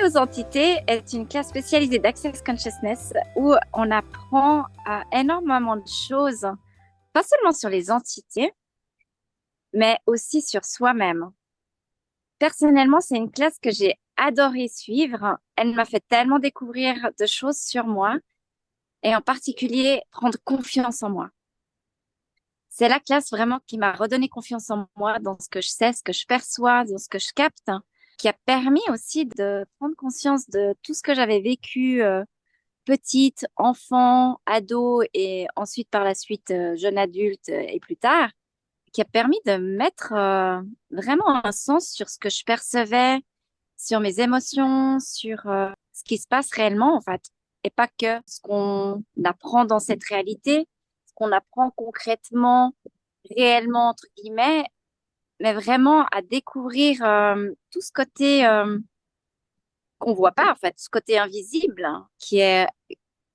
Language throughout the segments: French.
aux entités est une classe spécialisée d'Access Consciousness où on apprend énormément de choses, pas seulement sur les entités, mais aussi sur soi-même. Personnellement, c'est une classe que j'ai adoré suivre. Elle m'a fait tellement découvrir de choses sur moi et en particulier prendre confiance en moi. C'est la classe vraiment qui m'a redonné confiance en moi dans ce que je sais, ce que je perçois, dans ce que je capte, hein, qui a permis aussi de prendre conscience de tout ce que j'avais vécu petite, enfant, ado et ensuite par la suite jeune adulte et plus tard, qui a permis de mettre vraiment un sens sur ce que je percevais, sur mes émotions, sur ce qui se passe réellement en fait, et pas que ce qu'on apprend dans cette réalité, ce qu'on apprend concrètement, réellement entre guillemets, mais vraiment à découvrir tout ce côté qu'on voit pas en fait, ce côté invisible hein, qui est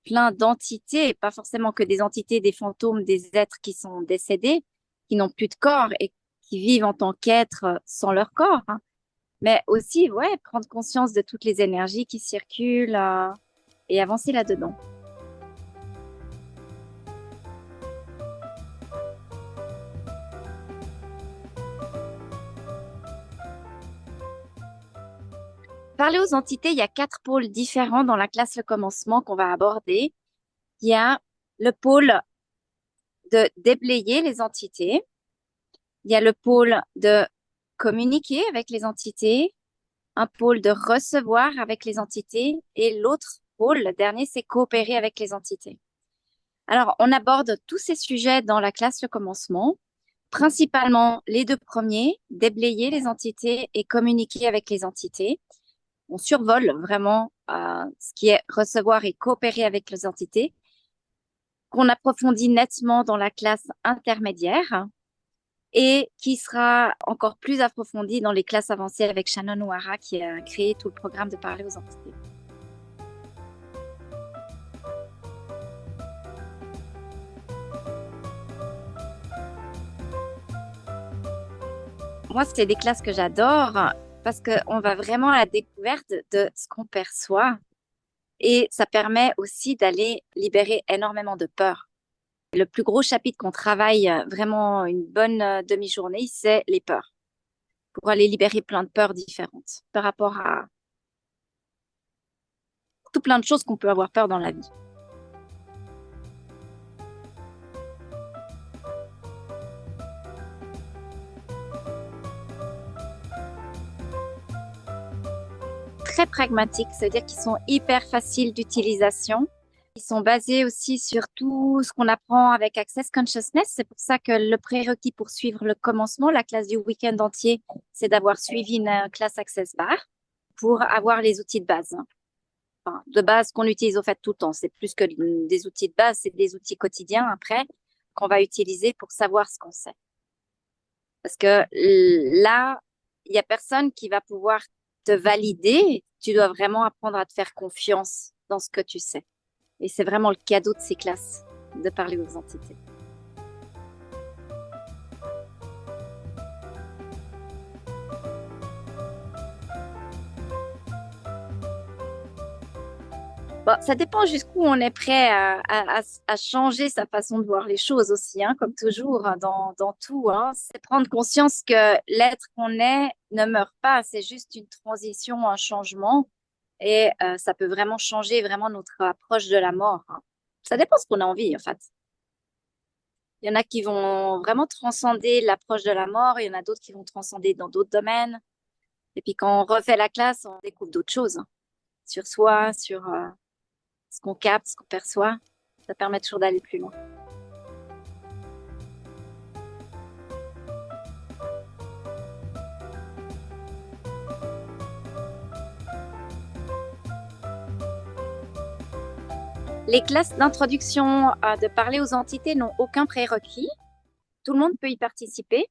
plein d'entités, et pas forcément que des entités, des fantômes, des êtres qui sont décédés, qui n'ont plus de corps et qui vivent en tant qu'êtres sans leur corps, hein. Mais aussi, ouais, prendre conscience de toutes les énergies qui circulent et avancer là-dedans. Parler aux entités, il y a 4 pôles différents dans la classe Le Commencement qu'on va aborder. Il y a le pôle de déblayer les entités. Il y a le pôle de communiquer avec les entités, un pôle de recevoir avec les entités et l'autre pôle, le dernier, c'est coopérer avec les entités. Alors, on aborde tous ces sujets dans la classe Le Commencement, principalement les 2 premiers, déblayer les entités et communiquer avec les entités. On survole vraiment ce qui est recevoir et coopérer avec les entités, qu'on approfondit nettement dans la classe intermédiaire et qui sera encore plus approfondi dans les classes avancées avec Shannon O'Hara qui a créé tout le programme de parler aux entités. Moi, c'est des classes que j'adore parce qu'on va vraiment à la découverte de ce qu'on perçoit et ça permet aussi d'aller libérer énormément de peur. Le plus gros chapitre qu'on travaille vraiment une bonne demi-journée, c'est les peurs, pour aller libérer plein de peurs différentes par rapport à tout plein de choses qu'on peut avoir peur dans la vie. Très pragmatiques, c'est-à-dire qu'ils sont hyper faciles d'utilisation. Ils sont basés aussi sur tout ce qu'on apprend avec Access Consciousness. C'est pour ça que le prérequis pour suivre le commencement, la classe du week-end entier, c'est d'avoir suivi une classe Access Bar pour avoir les outils de base. Enfin, de base qu'on utilise au fait tout le temps. C'est plus que des outils de base, c'est des outils quotidiens après qu'on va utiliser pour savoir ce qu'on sait. Parce que là, il y a personne qui va pouvoir te valider. Tu dois vraiment apprendre à te faire confiance dans ce que tu sais. Et c'est vraiment le cadeau de ces classes, de parler aux entités. Bon, ça dépend jusqu'où on est prêt à changer sa façon de voir les choses aussi, hein, comme toujours hein, dans tout. Hein. C'est prendre conscience que l'être qu'on est ne meurt pas, c'est juste une transition, un changement. Et ça peut vraiment changer vraiment notre approche de la mort. Hein. Ça dépend ce qu'on a envie, en fait. Il y en a qui vont vraiment transcender l'approche de la mort, il y en a d'autres qui vont transcender dans d'autres domaines. Et puis quand on refait la classe, on découvre d'autres choses hein, sur soi, sur ce qu'on capte, ce qu'on perçoit. Ça permet toujours d'aller plus loin. Les classes d'introduction de parler aux entités n'ont aucun prérequis. Tout le monde peut y participer,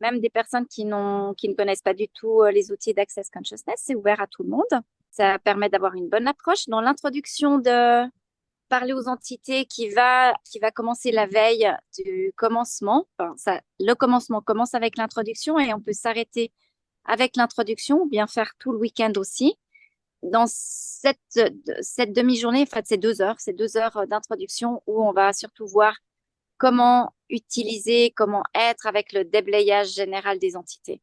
même des personnes qui ne connaissent pas du tout les outils d'Access Consciousness. C'est ouvert à tout le monde. Ça permet d'avoir une bonne approche. Dans l'introduction de parler aux entités qui va commencer la veille du commencement, enfin, le commencement commence avec l'introduction et on peut s'arrêter avec l'introduction ou bien faire tout le week-end aussi. dans cette demi-journée, en fait, c'est 2 heures d'introduction où on va surtout voir comment utiliser, comment être avec le déblayage général des entités.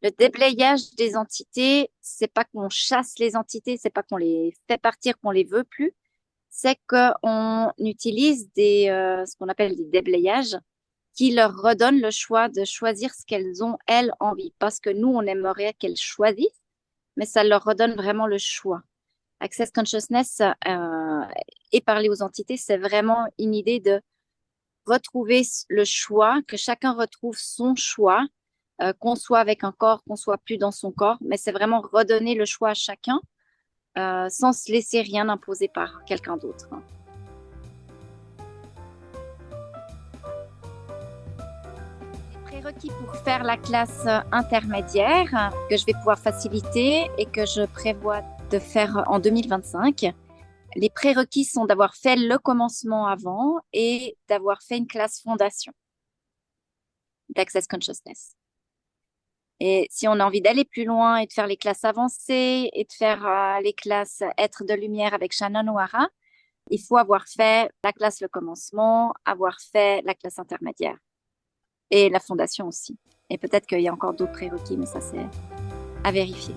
Le déblayage des entités, c'est pas qu'on chasse les entités, c'est pas qu'on les fait partir, qu'on les veut plus, c'est qu'on utilise ce qu'on appelle des déblayages qui leur redonnent le choix de choisir ce qu'elles ont, elles, envie. Parce que nous, on aimerait qu'elles choisissent, mais ça leur redonne vraiment le choix. Access Consciousness et parler aux entités, c'est vraiment une idée de retrouver le choix, que chacun retrouve son choix, qu'on soit avec un corps, qu'on soit plus dans son corps, mais c'est vraiment redonner le choix à chacun sans se laisser rien imposer par quelqu'un d'autre. Les prérequis pour faire la classe intermédiaire que je vais pouvoir faciliter et que je prévois de faire en 2025. Les prérequis sont d'avoir fait le commencement avant et d'avoir fait une classe fondation d'Access Consciousness. Et si on a envie d'aller plus loin et de faire les classes avancées et de faire les classes Être de lumière avec Shannon O'Hara, il faut avoir fait la classe le commencement, avoir fait la classe intermédiaire et la fondation aussi. Et peut-être qu'il y a encore d'autres prérequis, mais ça c'est à vérifier.